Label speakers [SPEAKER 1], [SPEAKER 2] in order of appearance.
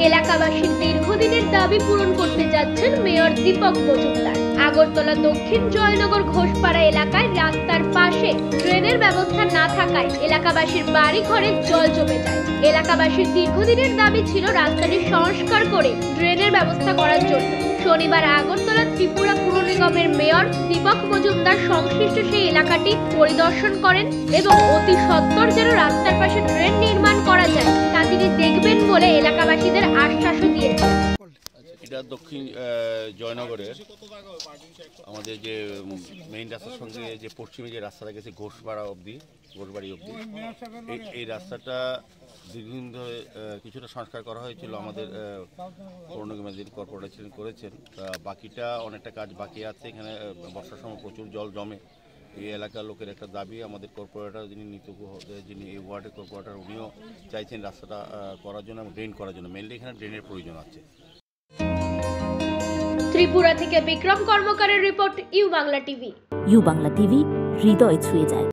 [SPEAKER 1] এলাকাবাসীর দীর্ঘদিনের দাবি পূরণ করতে যাচ্ছেন মেয়র দীপক মজুমদার। আগরতলা দক্ষিণ জয়নগর ঘোষপাড়া এলাকায় রাস্তার পাশে ড্রেনের ব্যবস্থা না থাকায় এলাকাবাসীর বাড়ি ঘরে জল জমে যায়। এলাকাবাসীর দীর্ঘদিনের দাবি ছিল রাস্তাটি সংস্কার করে ড্রেনের ব্যবস্থা করার জন্য। শনিবার আগরতলা ত্রিপুরা পুর নিগমের মেয়র দীপক মজুমদার সংশ্লিষ্ট সেই এলাকাটি পরিদর্শন করেন এবং অতি সত্বর যেন রাস্তার পাশে ড্রেন নির্মাণ করা যায় তা তিনি দেখবেন বলে এলাকাবাসীদের আশ্বাসও দিয়েছেন।
[SPEAKER 2] এটা দক্ষিণ জয়নগরের আমাদের যে মেইন রাস্তার সঙ্গে যে পশ্চিমে যে রাস্তাটা গেছে ঘোষবাড়ি অবধি এই রাস্তাটা দীর্ঘদিন ধরে কিছুটা সংস্কার করা হয়েছিল। আমাদের পৌর নিগমের কর্পোরেশন করেছেন, বাকিটা অনেকটা কাজ বাকি আছে। এখানে বর্ষার সময় প্রচুর জল জমে। এই এলাকার লোকের একটা দাবি, আমাদের কর্পোরেটর যিনি এই ওয়ার্ডের কর্পোরেটর উনিও চাইছেন রাস্তাটা করার জন্য এবং ড্রেন করার জন্য। মেনলি এখানে ড্রেনের প্রয়োজন আছে।
[SPEAKER 1] ত্রিপুরা থেকে বিক্রম কর্মকারের report, U Bangla TV.
[SPEAKER 3] U Bangla TV হৃদয় ছুঁয়ে যায়।